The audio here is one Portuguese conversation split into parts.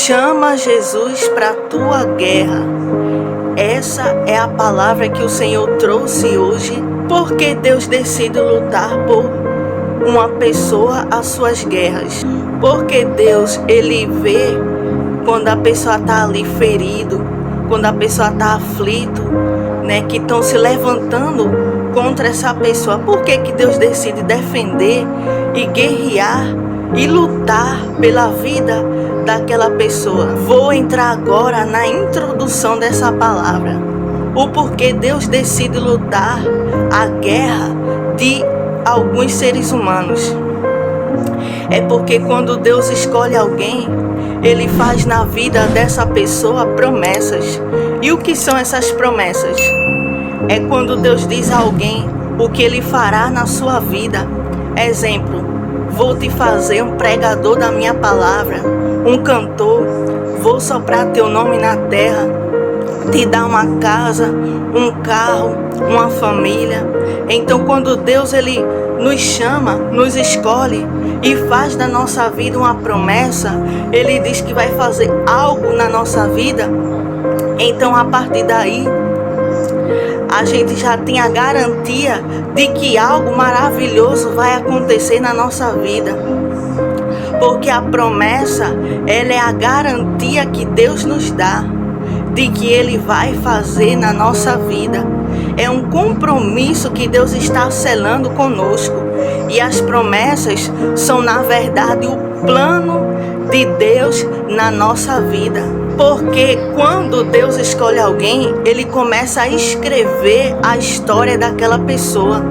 Chama Jesus para a tua guerra. Essa é a palavra que o Senhor trouxe hoje, porque Deus decide lutar por uma pessoa as suas guerras. Porque Deus, Ele vê quando a pessoa está ali ferido, quando a pessoa está aflito, né, que estão se levantando contra essa pessoa. Por que que Deus decide defender e guerrear e lutar pela vida daquela pessoa? Vou entrar agora na introdução dessa palavra. O porquê Deus decide lutar a guerra de alguns seres humanos. É porque quando Deus escolhe alguém, Ele faz na vida dessa pessoa promessas. E o que são essas promessas? É quando Deus diz a alguém o que Ele fará na sua vida. Exemplo, vou te fazer um pregador da minha palavra, um cantor, vou soprar teu nome na terra, te dar uma casa, um carro, uma família. Então quando Deus Ele nos chama, nos escolhe e faz da nossa vida uma promessa, Ele diz que vai fazer algo na nossa vida. Então a partir daí, a gente já tem a garantia de que algo maravilhoso vai acontecer na nossa vida. Porque a promessa, ela é a garantia que Deus nos dá de que Ele vai fazer na nossa vida. É um compromisso que Deus está selando conosco. E as promessas são, na verdade, o plano de Deus na nossa vida. Porque quando Deus escolhe alguém, Ele começa a escrever a história daquela pessoa.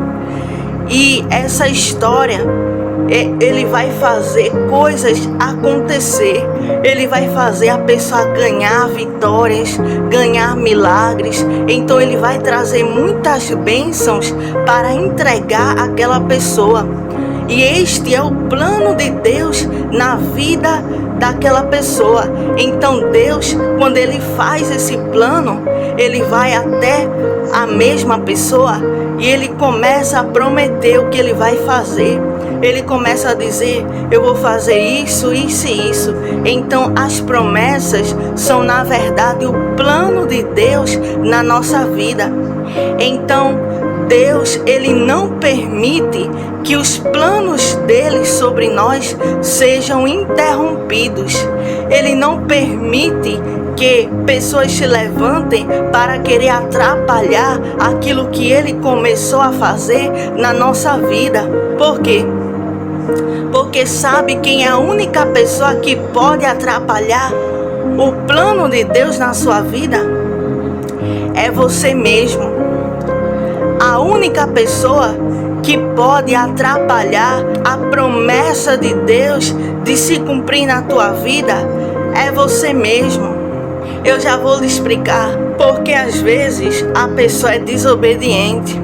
E essa história, Ele vai fazer coisas acontecer. Ele vai fazer a pessoa ganhar vitórias, ganhar milagres. Então Ele vai trazer muitas bênçãos para entregar àquela pessoa. E este é o plano de Deus na vida daquela pessoa. Então Deus, quando Ele faz esse plano, Ele vai até a mesma pessoa e Ele começa a prometer o que Ele vai fazer. Ele começa a dizer, eu vou fazer isso, isso e isso. Então as promessas são, na verdade, o plano de Deus na nossa vida. Então Deus, Ele não permite que os planos dele sobre nós sejam interrompidos. Ele não permite que pessoas se levantem para querer atrapalhar aquilo que Ele começou a fazer na nossa vida. Por quê? Porque sabe quem é a única pessoa que pode atrapalhar o plano de Deus na sua vida? É você mesmo. A única pessoa que pode atrapalhar a promessa de Deus de se cumprir na tua vida é você mesmo. Eu já vou lhe explicar. Porque às vezes a pessoa é desobediente.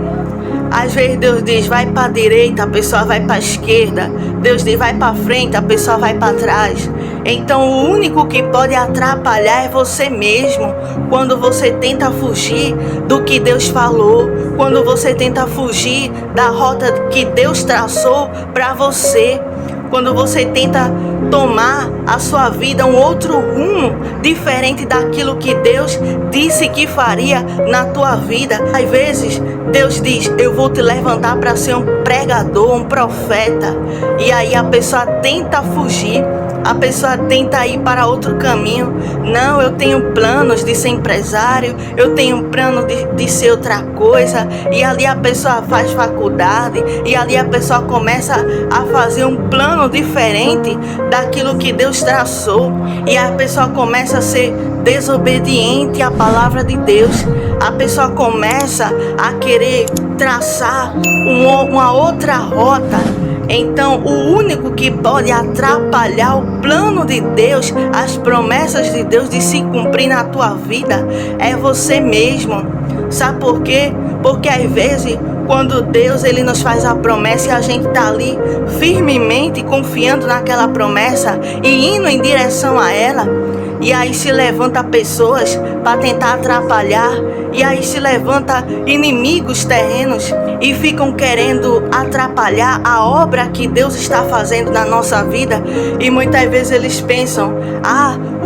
Às vezes Deus diz, vai para a direita, a pessoa vai para a esquerda. Deus diz, vai para frente, a pessoa vai para trás. Então o único que pode atrapalhar é você mesmo. Quando você tenta fugir do que Deus falou. Quando você tenta fugir da rota que Deus traçou para você. Quando você tenta tomar a sua vida um outro rumo, diferente daquilo que Deus disse que faria na tua vida. Às vezes, Deus diz, eu vou te levantar para ser um pregador, um profeta. E aí a pessoa tenta fugir, a pessoa tenta ir para outro caminho. Não, eu tenho planos de ser empresário, eu tenho plano de ser outra coisa. E ali a pessoa faz faculdade, e ali a pessoa começa a fazer um plano diferente daquilo que Deus traçou. E a pessoa começa a ser desobediente à palavra de Deus. A pessoa começa a querer traçar uma outra rota. Então o único que pode atrapalhar o plano de Deus, as promessas de Deus de se cumprir na tua vida, é você mesmo. Sabe por quê? Porque às vezes quando Deus Ele nos faz a promessa e a gente está ali firmemente confiando naquela promessa e indo em direção a ela, e aí se levanta pessoas para tentar atrapalhar, e aí se levanta inimigos terrenos e ficam querendo atrapalhar a obra que Deus está fazendo na nossa vida. E muitas vezes eles pensam,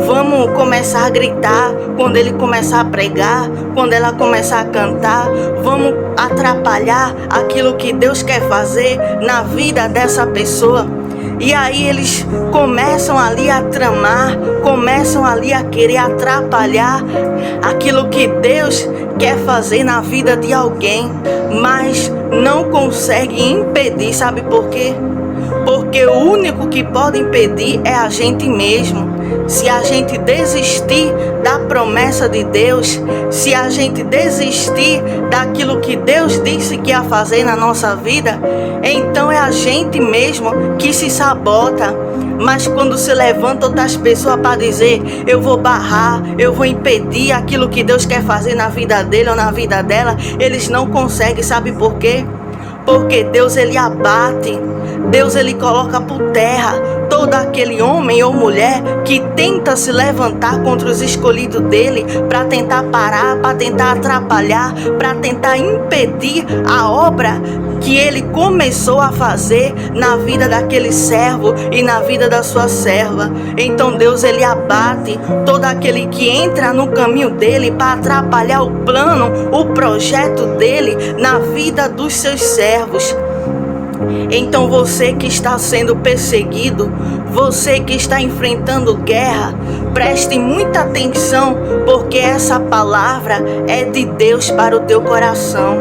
Vamos começar a gritar quando ele começar a pregar, quando ela começar a cantar. Vamos atrapalhar aquilo que Deus quer fazer na vida dessa pessoa. E aí eles começam ali a tramar, começam ali a querer atrapalhar aquilo que Deus quer fazer na vida de alguém, mas não consegue impedir. Sabe por quê? Porque o único que pode impedir é a gente mesmo. Se a gente desistir da promessa de Deus, se a gente desistir daquilo que Deus disse que ia fazer na nossa vida, então é a gente mesmo que se sabota. Mas quando se levanta outras pessoas para dizer, eu vou barrar, eu vou impedir aquilo que Deus quer fazer na vida dele ou na vida dela, eles não conseguem. Sabe por quê? Porque Deus, ele abate, Deus, ele coloca por terra todo aquele homem ou mulher que tenta se levantar contra os escolhidos dele para tentar parar, para tentar atrapalhar, para tentar impedir a obra que ele começou a fazer na vida daquele servo e na vida da sua serva. Então Deus, ele abate todo aquele que entra no caminho dele para atrapalhar o plano, o projeto dele na vida dos seus servos. Então você que está sendo perseguido, você que está enfrentando guerra, preste muita atenção, porque essa palavra é de Deus para o teu coração.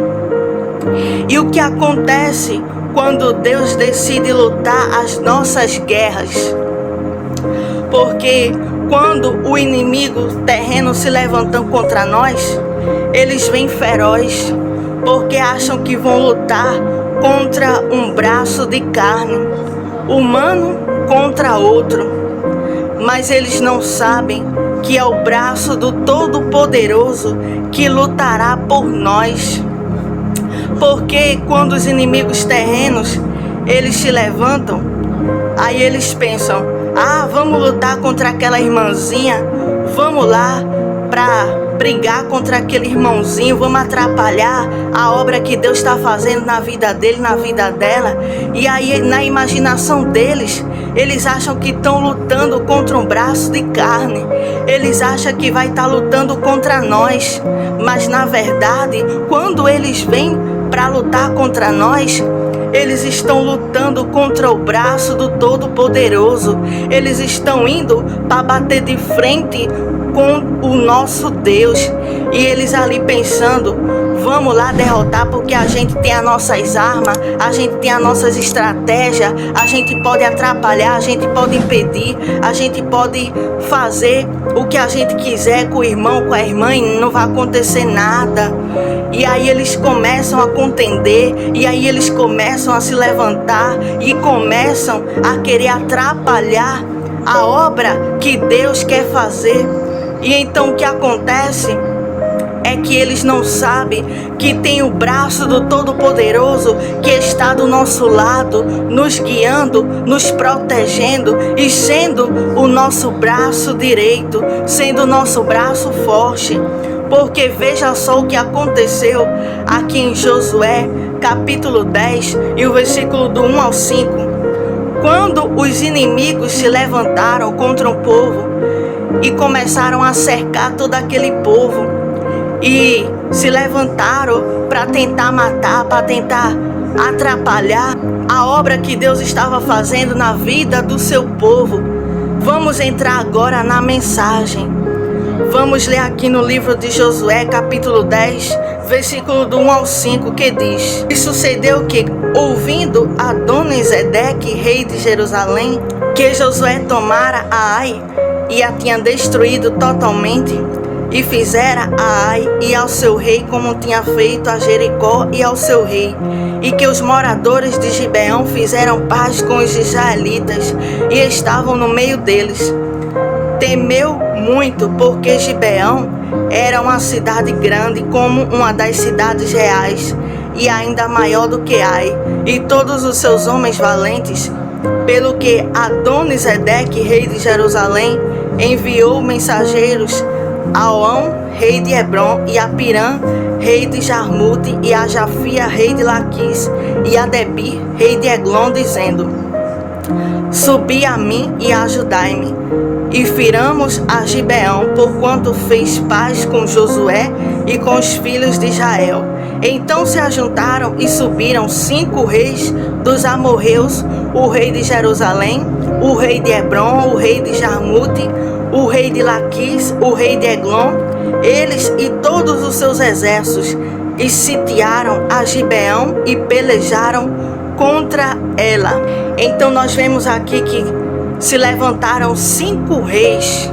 E o que acontece quando Deus decide lutar as nossas guerras? Porque quando o inimigo terreno se levanta contra nós, eles vêm ferozes, porque acham que vão lutar contra um braço de carne, humano contra outro. Mas eles não sabem que é o braço do Todo-Poderoso que lutará por nós. Porque quando os inimigos terrenos, eles se levantam, aí eles pensam, vamos lutar contra aquela irmãzinha, vamos lá para brigar contra aquele irmãozinho, vamos atrapalhar a obra que Deus está fazendo na vida dele, na vida dela. E aí, na imaginação deles, eles acham que estão lutando contra um braço de carne, eles acham que vai estar lutando contra nós, mas na verdade, quando eles vêm para lutar contra nós, eles estão lutando contra o braço do Todo-Poderoso. Eles estão indo para bater de frente com o nosso Deus. E eles ali pensando, vamos lá derrotar, porque a gente tem as nossas armas, a gente tem as nossas estratégias, a gente pode atrapalhar, a gente pode impedir, a gente pode fazer o que a gente quiser com o irmão, com a irmã, e não vai acontecer nada. E aí eles começam a contender, e aí eles começam a se levantar e começam a querer atrapalhar a obra que Deus quer fazer. E então o que acontece é que eles não sabem que tem o braço do Todo-Poderoso que está do nosso lado, nos guiando, nos protegendo e sendo o nosso braço direito, sendo o nosso braço forte. Porque veja só o que aconteceu aqui em Josué, capítulo 10, e o versículo do 1 ao 5. Quando os inimigos se levantaram contra o povo e começaram a cercar todo aquele povo, e se levantaram para tentar matar, para tentar atrapalhar a obra que Deus estava fazendo na vida do seu povo. Vamos entrar agora na mensagem. Vamos ler aqui no livro de Josué, capítulo 10, versículo do 1 ao 5, que diz: E sucedeu que, ouvindo Adoni-Zedeque, rei de Jerusalém, que Josué tomara a Ai e a tinha destruído totalmente, e fizera a Ai e ao seu rei como tinha feito a Jericó e ao seu rei, e que os moradores de Gibeão fizeram paz com os israelitas e estavam no meio deles. Temeu muito, porque Gibeão era uma cidade grande, como uma das cidades reais, e ainda maior do que Ai, e todos os seus homens valentes. Pelo que Adoni-Zedeque, rei de Jerusalém, enviou mensageiros a Oão, rei de Hebron, e a Pirã, rei de Jarmute, e a Jafia, rei de Laquis, e a Debir, rei de Eglon, dizendo: Subi a mim e ajudai-me, e firamos a Gibeão, porquanto fez paz com Josué e com os filhos de Israel. Então se ajuntaram e subiram 5 reis dos amorreus, o rei de Jerusalém, o rei de Hebron, o rei de Jarmute, o rei de Laquis, o rei de Eglon, eles e todos os seus exércitos, e sitiaram a Gibeão e pelejaram contra ela. Então nós vemos aqui que se levantaram 5 reis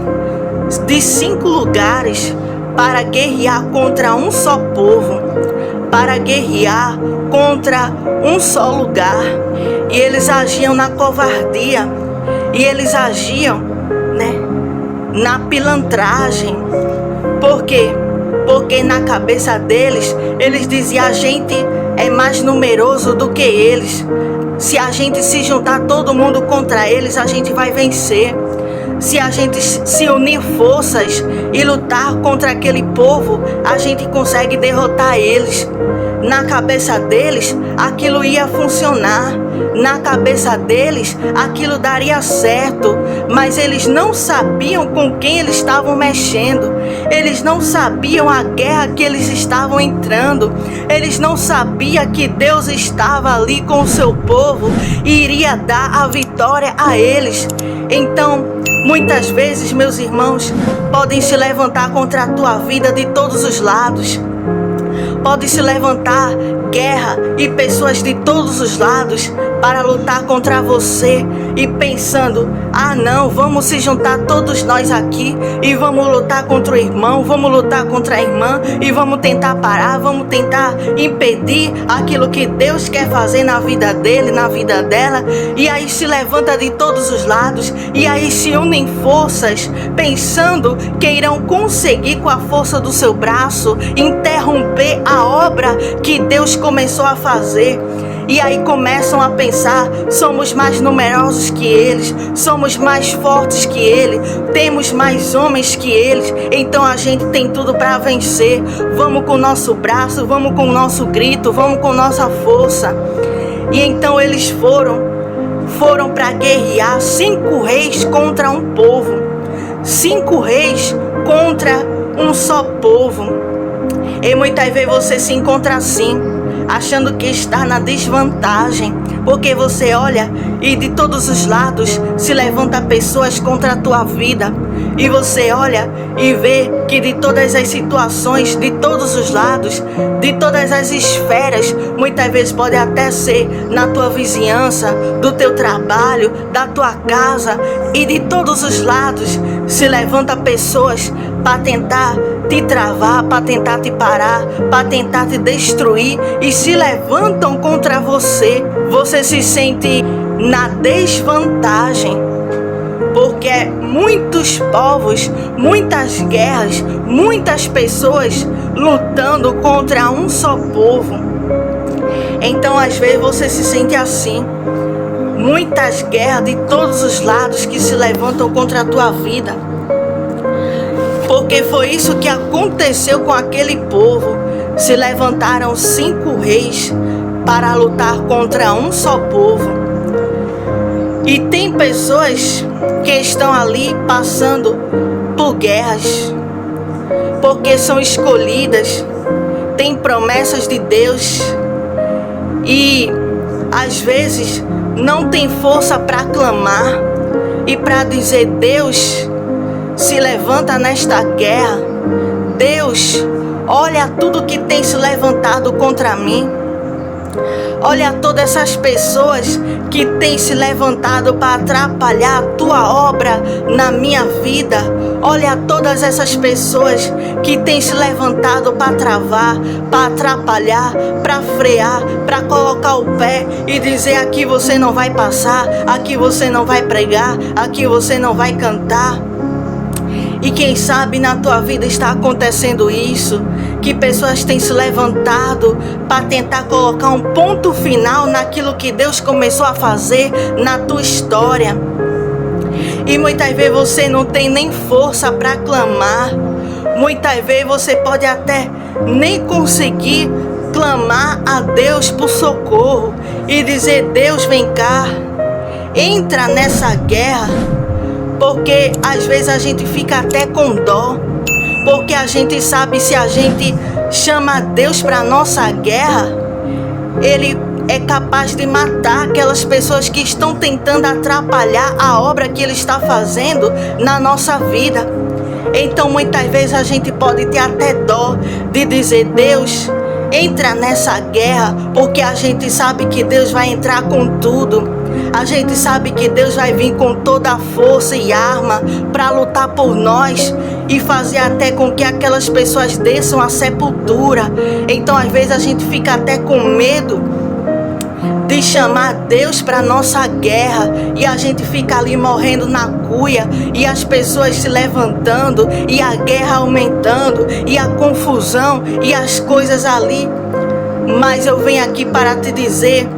de 5 lugares para guerrear contra um só povo, para guerrear contra um só lugar. E eles agiam na covardia, e eles agiam, na pilantragem. Por quê? Porque na cabeça deles, eles diziam: a gente é mais numeroso do que eles. Se a gente se juntar todo mundo contra eles, a gente vai vencer. Se a gente se unir forças e lutar contra aquele povo, a gente consegue derrotar eles. Na cabeça deles, aquilo ia funcionar. Na cabeça deles, aquilo daria certo. Mas eles não sabiam com quem eles estavam mexendo. Eles não sabiam a guerra que eles estavam entrando. Eles não sabiam que Deus estava ali com o seu povo e iria dar a vitória a eles. Então, muitas vezes, meus irmãos, podem se levantar contra a tua vida de todos os lados. Pode se levantar guerra e pessoas de todos os lados para lutar contra você, e pensando: ah não, vamos se juntar todos nós aqui e vamos lutar contra o irmão, vamos lutar contra a irmã e vamos tentar parar, vamos tentar impedir aquilo que Deus quer fazer na vida dele, na vida dela. E aí se levanta de todos os lados, e aí se unem forças, pensando que irão conseguir com a força do seu braço interromper a obra que Deus começou a fazer. E aí começam a pensar: somos mais numerosos que eles, somos mais fortes que eles, temos mais homens que eles, então a gente tem tudo para vencer. Vamos com o nosso braço, vamos com o nosso grito, vamos com nossa força. E então eles foram para guerrear 5 reis contra um povo, 5 reis contra um só povo. E muitas vezes você se encontra assim, achando que está na desvantagem, porque você olha e de todos os lados se levanta pessoas contra a tua vida, e você olha e vê que de todas as situações, de todos os lados, de todas as esferas, muitas vezes pode até ser na tua vizinhança, do teu trabalho, da tua casa, e de todos os lados se levanta pessoas para tentar te travar, para tentar te parar, para tentar te destruir, e se levantam contra você. Você se sente na desvantagem, porque muitos povos, muitas guerras, muitas pessoas lutando contra um só povo. Então às vezes você se sente assim, muitas guerras de todos os lados que se levantam contra a tua vida. Porque foi isso que aconteceu com aquele povo. Se levantaram 5 reis para lutar contra um só povo. E tem pessoas que estão ali passando por guerras, porque são escolhidas, têm promessas de Deus, e às vezes não tem força para clamar e para dizer: Deus, se levanta nesta guerra. Deus, olha tudo que tem se levantado contra mim. Olha todas essas pessoas que têm se levantado para atrapalhar a tua obra na minha vida. Olha todas essas pessoas que têm se levantado para travar, para atrapalhar, para frear, para colocar o pé e dizer: aqui você não vai passar, aqui você não vai pregar, aqui você não vai cantar. E quem sabe na tua vida está acontecendo isso, que pessoas têm se levantado para tentar colocar um ponto final naquilo que Deus começou a fazer na tua história. E muitas vezes você não tem nem força para clamar. Muitas vezes você pode até nem conseguir clamar a Deus por socorro e dizer: Deus, vem cá. entra nessa guerra, porque às vezes a gente fica até com dó, porque a gente sabe, se a gente chama Deus para nossa guerra, Ele é capaz de matar aquelas pessoas que estão tentando atrapalhar a obra que Ele está fazendo na nossa vida. Então muitas vezes a gente pode ter até dó de dizer: Deus, entra nessa guerra, porque a gente sabe que Deus vai entrar com tudo. A gente sabe que Deus vai vir com toda a força e arma para lutar por nós e fazer até com que aquelas pessoas desçam à sepultura. Então às vezes a gente fica até com medo de chamar Deus para nossa guerra, e a gente fica ali morrendo na cuia, e as pessoas se levantando, e a guerra aumentando, e a confusão, e as coisas ali. Mas eu venho aqui para te dizer,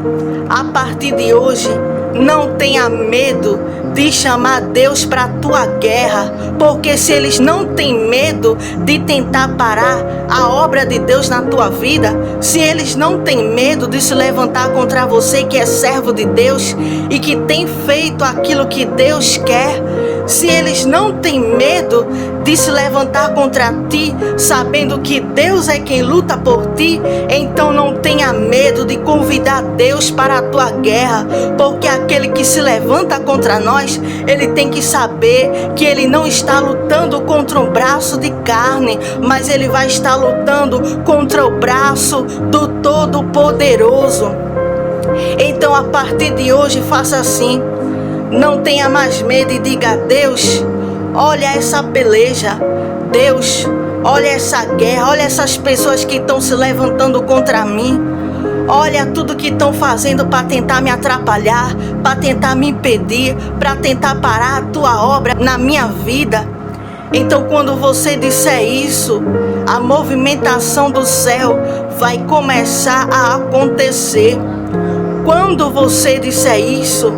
a partir de hoje, não tenha medo de chamar Deus para a tua guerra, porque se eles não têm medo de tentar parar a obra de Deus na tua vida, se eles não têm medo de se levantar contra você que é servo de Deus e que tem feito aquilo que Deus quer, se eles não têm medo de se levantar contra ti, sabendo que Deus é quem luta por ti, então não tenha medo de convidar Deus para a tua guerra, porque aquele que se levanta contra nós, ele tem que saber que ele não está lutando contra um braço de carne, mas ele vai estar lutando contra o braço do Todo-Poderoso. Então a partir de hoje faça assim, não tenha mais medo e diga: Deus, olha essa peleja, Deus, olha essa guerra, olha essas pessoas que estão se levantando contra mim, olha tudo que estão fazendo para tentar me atrapalhar, para tentar me impedir, para tentar parar a tua obra na minha vida. Então quando você disser isso, a movimentação do céu vai começar a acontecer. Quando você disser isso,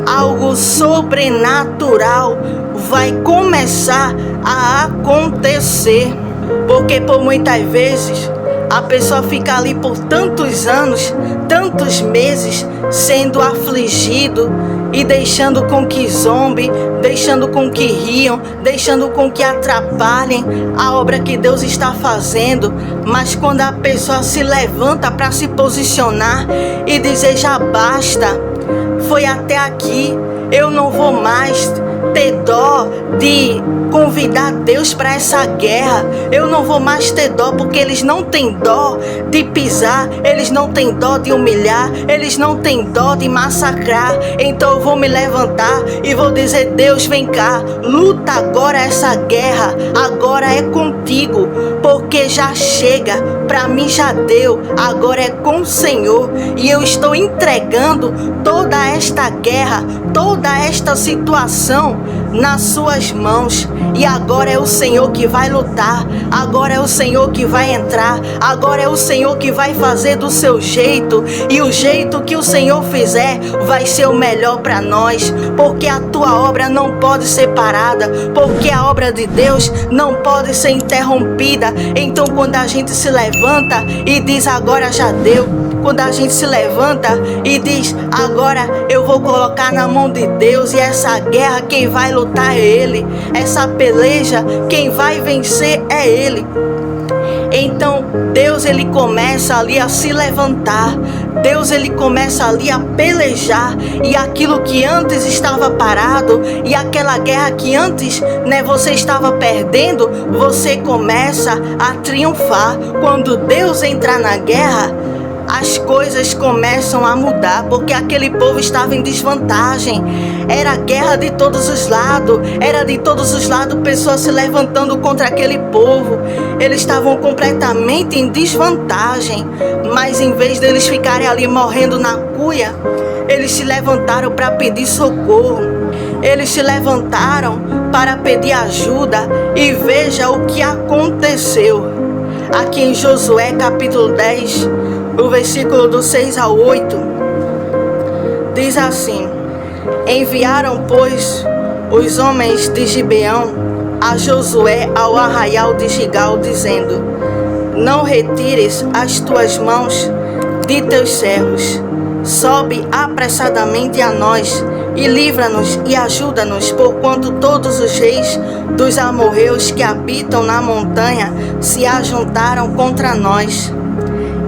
algo sobrenatural vai começar a acontecer. Porque por muitas vezes a pessoa fica ali por tantos anos, tantos meses, sendo afligido e deixando com que zombe, deixando com que riam, deixando com que atrapalhem a obra que Deus está fazendo. Mas quando a pessoa se levanta para se posicionar e dizer: já basta, foi até aqui, eu não vou mais ter dó de convidar Deus para essa guerra, eu não vou mais ter dó, porque eles não têm dó de pisar, eles não têm dó de humilhar, eles não têm dó de massacrar. Então eu vou me levantar e vou dizer: Deus, vem cá, luta agora essa guerra, agora é contigo, porque já chega, para mim já deu, agora é com o Senhor, e eu estou entregando toda esta guerra, toda esta situação nas suas mãos. E agora é o Senhor que vai lutar, agora é o Senhor que vai entrar, agora é o Senhor que vai fazer do seu jeito, e o jeito que o Senhor fizer vai ser o melhor para nós, porque a tua obra não pode ser parada, porque a obra de Deus não pode ser interrompida. Então quando a gente se levanta e diz: agora já deu, quando a gente se levanta e diz: agora eu vou colocar na mão de Deus, e essa guerra quem vai lutar é Ele, essa peleja quem vai vencer é Ele. Então Deus, ele começa ali a se levantar, Deus, ele começa ali a pelejar, e aquilo que antes estava parado, e aquela guerra que antes, você estava perdendo, você começa a triunfar. Quando Deus entrar na guerra, as coisas começam a mudar, porque aquele povo estava em desvantagem. Era guerra de todos os lados, era de todos os lados pessoas se levantando contra aquele povo. Eles estavam completamente em desvantagem, mas em vez deles ficarem ali morrendo na cuia, eles se levantaram para pedir socorro. Eles se levantaram para pedir ajuda, e veja o que aconteceu. Aqui em Josué capítulo 10, o versículo do 6 ao 8, diz assim: enviaram, pois, os homens de Gibeão a Josué ao arraial de Gigal, dizendo: não retires as tuas mãos de teus servos, sobe apressadamente a nós, e livra-nos e ajuda-nos, porquanto todos os reis dos amorreus que habitam na montanha se ajuntaram contra nós.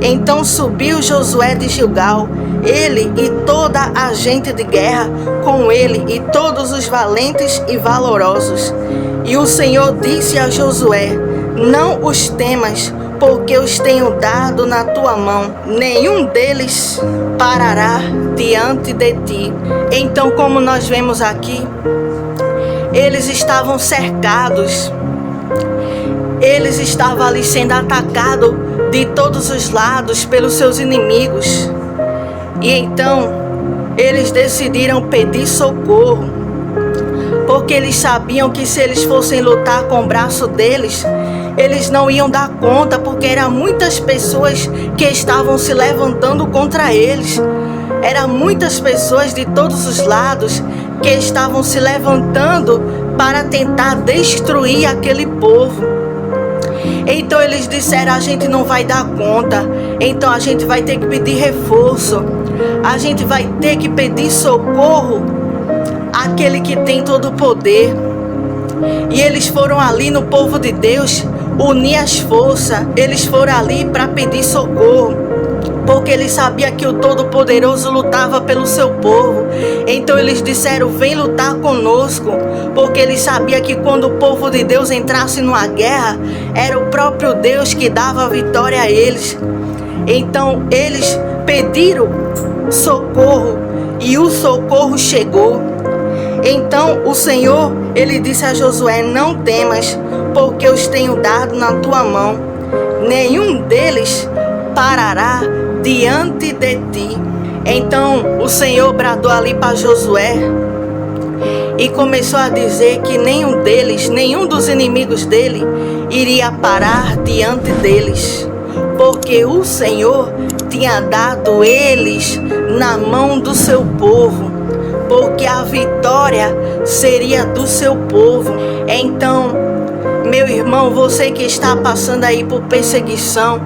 Então subiu Josué de Gilgal, ele e toda a gente de guerra, com ele e todos os valentes e valorosos. E o Senhor disse a Josué: não os temas, porque os tenho dado na tua mão, nenhum deles parará diante de ti. Então, como nós vemos aqui, eles estavam cercados, eles estavam ali sendo atacados de todos os lados pelos seus inimigos. E então, eles decidiram pedir socorro, porque eles sabiam que se eles fossem lutar com o braço deles, eles não iam dar conta, porque eram muitas pessoas que estavam se levantando contra eles. Eram muitas pessoas de todos os lados que estavam se levantando para tentar destruir aquele povo. Então eles disseram: a gente não vai dar conta, então a gente vai ter que pedir reforço, a gente vai ter que pedir socorro àquele que tem todo o poder. E eles foram ali no povo de Deus unir as forças, eles foram ali para pedir socorro, porque eles sabiam que o Todo-Poderoso lutava pelo seu povo. Então eles disseram: vem lutar conosco, porque eles sabiam que quando o povo de Deus entrasse numa guerra, era o próprio Deus que dava a vitória a eles. Então eles pediram socorro e o socorro chegou. Então o Senhor, ele disse a Josué: não temas, porque os tenho dado na tua mão, nenhum deles parará diante de ti. Então o Senhor bradou ali para Josué e começou a dizer que nenhum deles, nenhum dos inimigos dele, iria parar diante deles, porque o Senhor tinha dado eles na mão do seu povo, porque a vitória seria do seu povo. Então, meu irmão, você que está passando aí por perseguição,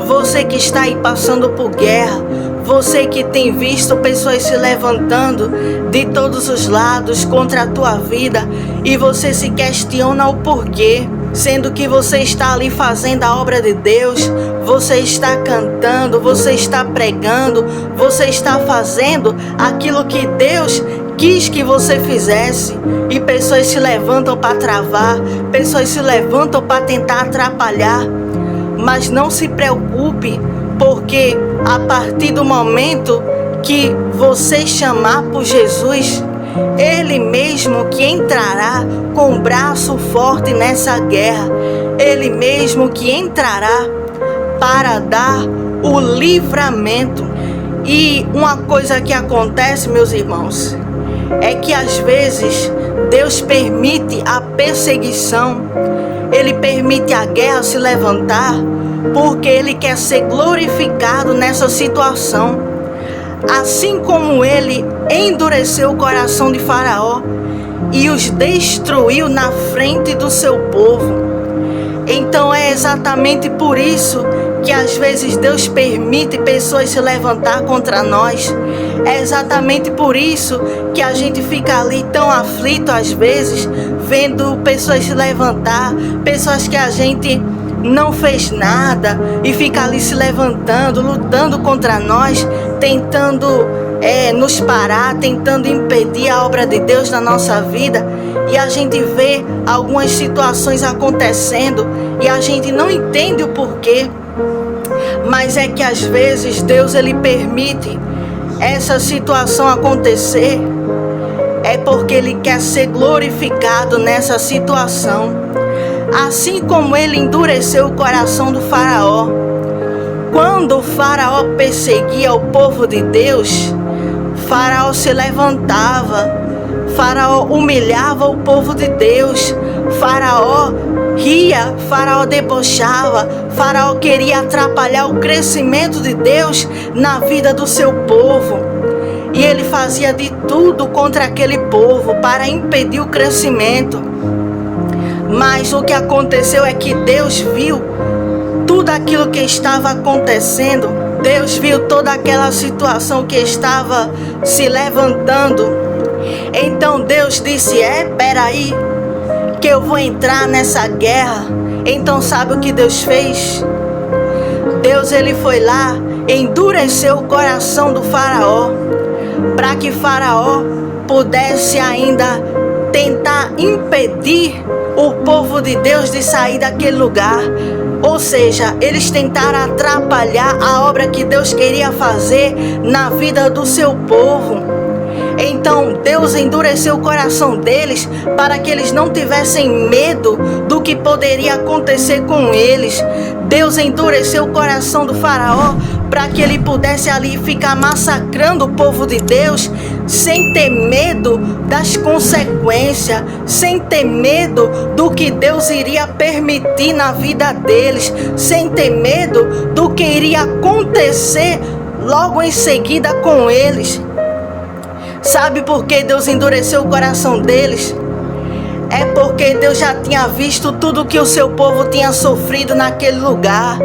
você que está aí passando por guerra, você que tem visto pessoas se levantando de todos os lados contra a tua vida e você se questiona o porquê, sendo que você está ali fazendo a obra de Deus, você está cantando, você está pregando, você está fazendo aquilo que Deus quis que você fizesse, e pessoas se levantam para travar, pessoas se levantam para tentar atrapalhar. Mas não se preocupe, porque a partir do momento que você chamar por Jesus, Ele mesmo que entrará com o braço forte nessa guerra, Ele mesmo que entrará para dar o livramento. E uma coisa que acontece, meus irmãos, é que às vezes Deus permite a perseguição, Ele permite a guerra se levantar, porque Ele quer ser glorificado nessa situação. Assim como Ele endureceu o coração de Faraó e os destruiu na frente do seu povo. Então é exatamente por isso que às vezes Deus permite pessoas se levantar contra nós. É exatamente por isso que a gente fica ali tão aflito às vezes, vendo pessoas se levantar, pessoas que a gente não fez nada e fica ali se levantando, lutando contra nós, tentando nos parar, tentando impedir a obra de Deus na nossa vida. E a gente vê algumas situações acontecendo e a gente não entende o porquê. Mas é que às vezes Deus, Ele permite essa situação acontecer, é porque Ele quer ser glorificado nessa situação. Assim como Ele endureceu o coração do Faraó. Quando o Faraó perseguia o povo de Deus, Faraó se levantava, Faraó humilhava o povo de Deus, Faraó ria, Faraó debochava, Faraó queria atrapalhar o crescimento de Deus na vida do seu povo. E ele fazia de tudo contra aquele povo para impedir o crescimento. Mas o que aconteceu é que Deus viu tudo aquilo que estava acontecendo. Deus viu toda aquela situação que estava se levantando. Então Deus disse: peraí, que eu vou entrar nessa guerra. Então sabe o que Deus fez? Deus, ele foi lá, endureceu o coração do faraó, para que faraó pudesse ainda tentar impedir o povo de Deus de sair daquele lugar. Ou seja, eles tentaram atrapalhar a obra que Deus queria fazer na vida do seu povo. Então Deus endureceu o coração deles para que eles não tivessem medo do que poderia acontecer com eles. Deus endureceu o coração do faraó para que ele pudesse ali ficar massacrando o povo de Deus sem ter medo das consequências, sem ter medo do que Deus iria permitir na vida deles, sem ter medo do que iria acontecer logo em seguida com eles. Sabe por que Deus endureceu o coração deles? É porque Deus já tinha visto tudo que o seu povo tinha sofrido naquele lugar.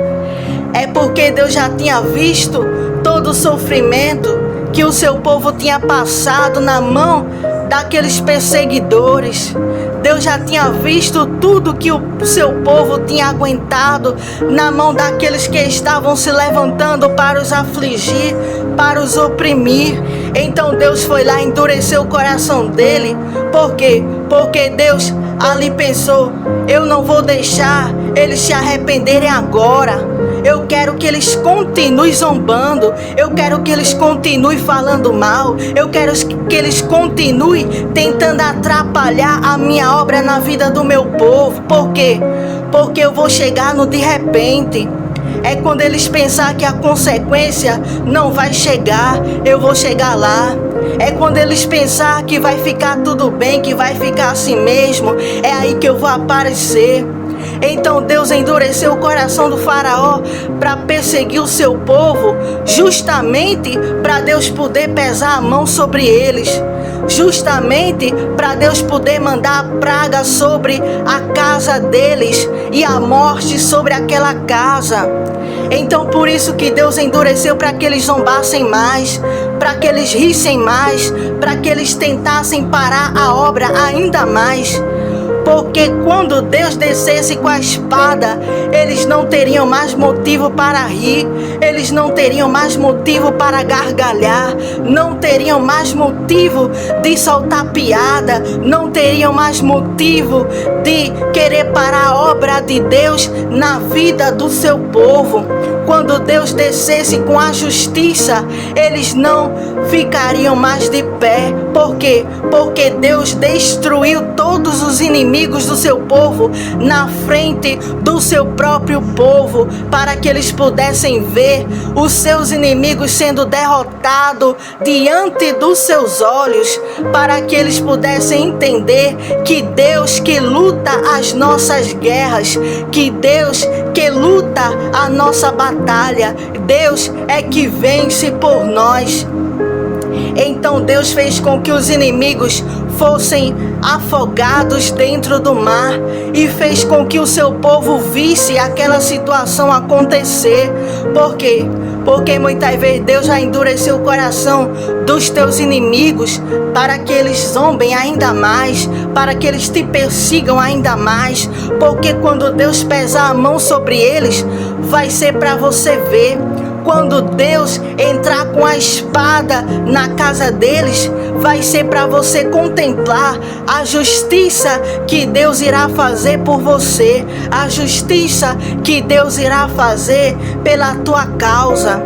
É porque Deus já tinha visto todo o sofrimento que o seu povo tinha passado na mão daqueles perseguidores. Deus já tinha visto tudo que o seu povo tinha aguentado na mão daqueles que estavam se levantando para os afligir, para os oprimir. Então Deus foi lá e endureceu o coração dele. Por quê? Porque Deus ali pensou: eu não vou deixar eles se arrependerem agora. Eu quero que eles continuem zombando. Eu quero que eles continuem falando mal. Eu quero que eles continuem tentando atrapalhar a minha obra na vida do meu povo. Por quê? Porque eu vou chegar no de repente. É quando eles pensar que a consequência não vai chegar, eu vou chegar lá. É quando eles pensar que vai ficar tudo bem, que vai ficar assim mesmo, é aí que eu vou aparecer. Então Deus endureceu o coração do faraó para perseguir o seu povo, justamente para Deus poder pesar a mão sobre eles, justamente para Deus poder mandar a praga sobre a casa deles e a morte sobre aquela casa. Então por isso que Deus endureceu, para que eles zombassem mais, para que eles rissem mais, para que eles tentassem parar a obra ainda mais. Porque quando Deus descesse com a espada, eles não teriam mais motivo para rir, eles não teriam mais motivo para gargalhar, não teriam mais motivo de soltar piada, não teriam mais motivo de querer parar a obra de Deus na vida do seu povo. Quando Deus descesse com a justiça, eles não ficariam mais de pé. Por quê? Porque Deus destruiu todos os inimigos do seu povo na frente do seu próprio povo, para que eles pudessem ver os seus inimigos sendo derrotados diante dos seus olhos, para que eles pudessem entender que Deus que luta as nossas guerras, que Deus que luta a nossa batalha, Deus é que vence por nós. Então Deus fez com que os inimigos fossem afogados dentro do mar e fez com que o seu povo visse aquela situação acontecer. Por quê? Porque muitas vezes Deus já endureceu o coração dos teus inimigos para que eles zombem ainda mais, para que eles te persigam ainda mais. Porque quando Deus pesar a mão sobre eles, vai ser para você ver. Quando Deus entrar com a espada na casa deles, vai ser para você contemplar a justiça que Deus irá fazer por você, a justiça que Deus irá fazer pela tua causa.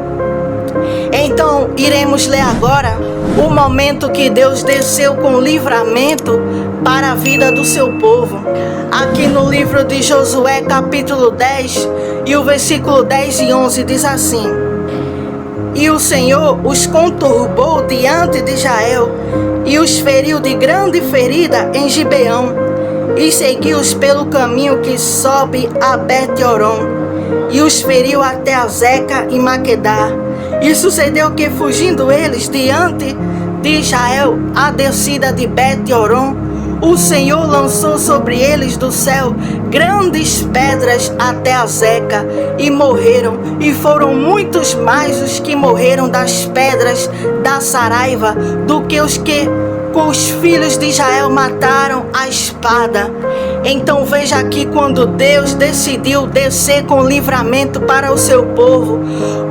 Então, iremos ler agora o momento que Deus desceu com livramento para a vida do seu povo. Aqui no livro de Josué, capítulo 10, e o versículo 10 e 11 diz assim: E o Senhor os conturbou diante de Israel, e os feriu de grande ferida em Gibeão, e seguiu-os pelo caminho que sobe a Bet-horon, e os feriu até Azeca e Maquedá. E sucedeu que, fugindo eles diante de Israel a descida de Bet-horon, o Senhor lançou sobre eles do céu grandes pedras até Azeca, e morreram, e foram muitos mais os que morreram das pedras da saraiva do que os que os filhos de Israel mataram a espada. Então veja aqui, quando Deus decidiu descer com livramento para o seu povo,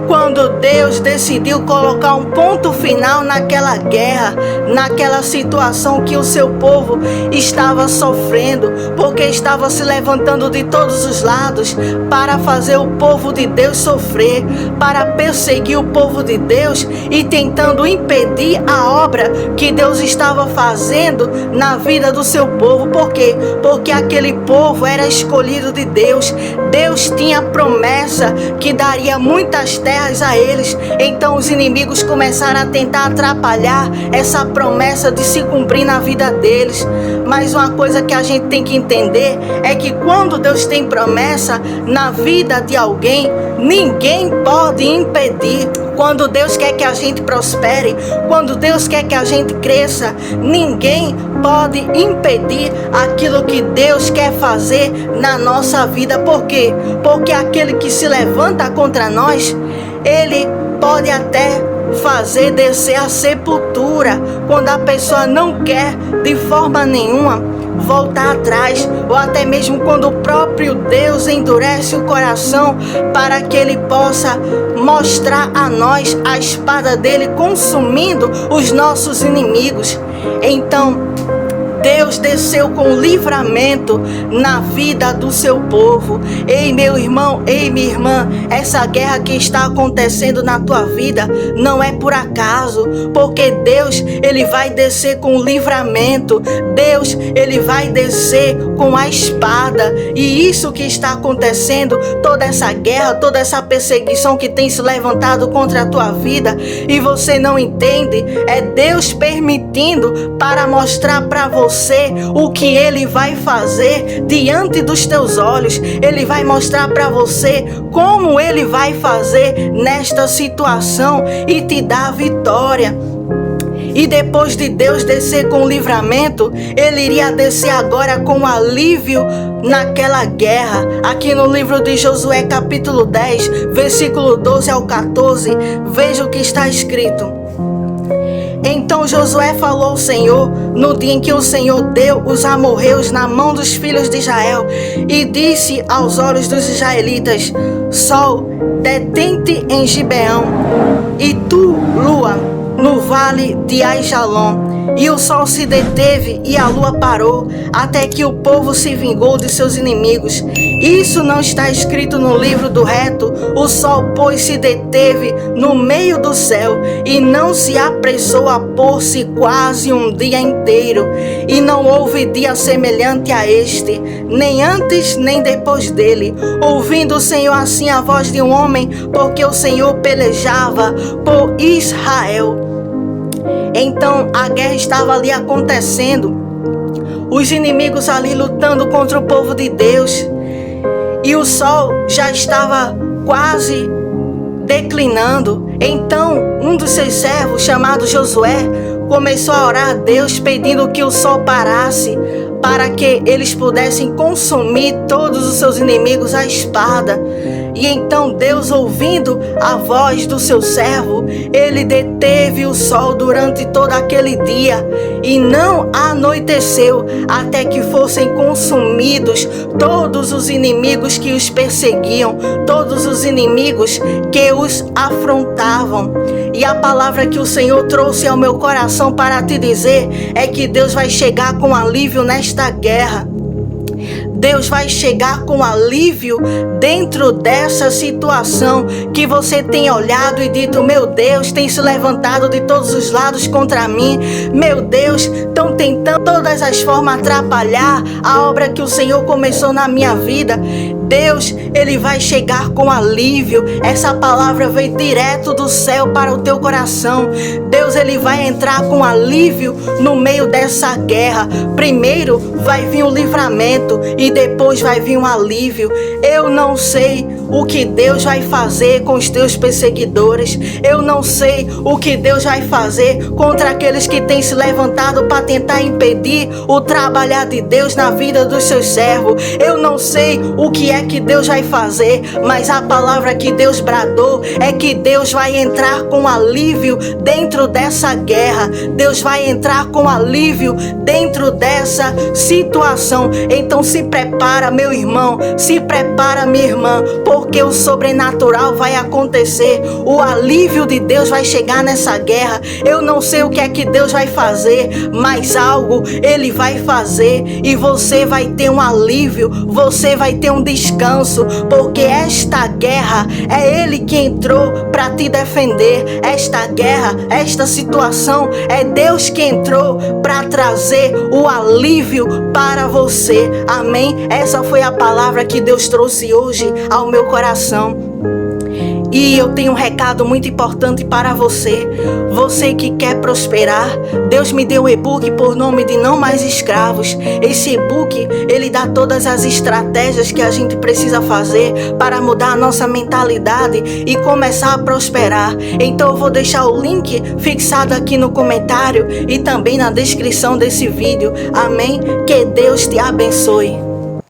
quando Deus decidiu colocar um ponto final naquela guerra, naquela situação que o seu povo estava sofrendo, porque estava se levantando de todos os lados para fazer o povo de Deus sofrer, para perseguir o povo de Deus e tentando impedir a obra que Deus estava fazendo na vida do seu povo. Por quê? Porque aquele povo era escolhido de Deus. Deus tinha promessa que daria muitas terras a eles. Então os inimigos começaram a tentar atrapalhar essa promessa de se cumprir na vida deles. Mas uma coisa que a gente tem que entender é que quando Deus tem promessa na vida de alguém, ninguém pode impedir. Quando Deus quer que a gente prospere, quando Deus quer que a gente cresça, ninguém pode impedir aquilo que Deus quer fazer na nossa vida. Por quê? Porque aquele que se levanta contra nós, ele pode até fazer descer a sepultura, quando a pessoa não quer de forma nenhuma voltar atrás, ou até mesmo quando o próprio Deus endurece o coração para que ele possa mostrar a nós a espada dele consumindo os nossos inimigos. Então Deus desceu com livramento na vida do seu povo. Ei, meu irmão, ei, minha irmã, essa guerra que está acontecendo na tua vida não é por acaso, porque Deus, ele vai descer com livramento. Deus, ele vai descer com a espada. E isso que está acontecendo, toda essa guerra, toda essa perseguição que tem se levantado contra a tua vida e você não entende, é Deus permitindo para mostrar para você o que ele vai fazer diante dos teus olhos. Ele vai mostrar para você como ele vai fazer nesta situação e te dar vitória. E depois de Deus descer com livramento, ele iria descer agora com alívio naquela guerra. Aqui no livro de Josué capítulo 10, versículo 12 ao 14, veja o que está escrito. Então Josué falou ao Senhor no dia em que o Senhor deu os amorreus na mão dos filhos de Israel, e disse aos olhos dos israelitas: Sol, detente em Gibeão, e tu, lua, no vale de Aijalon. E o sol se deteve e a lua parou, até que o povo se vingou de seus inimigos. Isso não está escrito no livro do reto? O sol, pois, se deteve no meio do céu, e não se apressou a pôr-se quase um dia inteiro. E não houve dia semelhante a este, nem antes nem depois dele, ouvindo o Senhor assim a voz de um homem, porque o Senhor pelejava por Israel. Então a guerra estava ali acontecendo, os inimigos ali lutando contra o povo de Deus, e o sol já estava quase declinando. Então um dos seus servos, chamado Josué, começou a orar a Deus pedindo que o sol parasse, para que eles pudessem consumir todos os seus inimigos à espada. E então Deus, ouvindo a voz do seu servo, ele deteve o sol durante todo aquele dia, e não anoiteceu até que fossem consumidos todos os inimigos que os perseguiam, todos os inimigos que os afrontavam. E a palavra que o Senhor trouxe ao meu coração para te dizer é que Deus vai chegar com alívio nesta guerra. Deus vai chegar com alívio dentro dessa situação que você tem olhado e dito: meu Deus, tem se levantado de todos os lados contra mim. Meu Deus, estão tentando de todas as formas atrapalhar a obra que o Senhor começou na minha vida. Deus, ele vai chegar com alívio. Essa palavra veio direto do céu para o teu coração. Deus, ele vai entrar com alívio no meio dessa guerra. Primeiro vai vir o livramento e depois vai vir um alívio. Eu não sei o que Deus vai fazer com os teus perseguidores. Eu não sei o que Deus vai fazer contra aqueles que têm se levantado para tentar impedir o trabalhar de Deus na vida dos seus servos. Eu não sei o que é é que Deus vai fazer, mas a palavra que Deus bradou é que Deus vai entrar com alívio dentro dessa guerra. Deus vai entrar com alívio dentro dessa situação. Então se prepara, meu irmão, se prepara, minha irmã, porque o sobrenatural vai acontecer. O alívio de Deus vai chegar nessa guerra. Eu não sei o que é que Deus vai fazer, mas algo Ele vai fazer e você vai ter um alívio, você vai ter um descanso, porque esta guerra é Ele que entrou para te defender. Esta guerra, esta situação é Deus que entrou para trazer o alívio para você. Amém? Essa foi a palavra que Deus trouxe hoje ao meu coração. E eu tenho um recado muito importante para você. Você que quer prosperar, Deus me deu um e-book por nome de Não Mais Escravos. Esse e-book, ele dá todas as estratégias que a gente precisa fazer para mudar a nossa mentalidade e começar a prosperar. Então eu vou deixar o link fixado aqui no comentário e também na descrição desse vídeo. Amém? Que Deus te abençoe.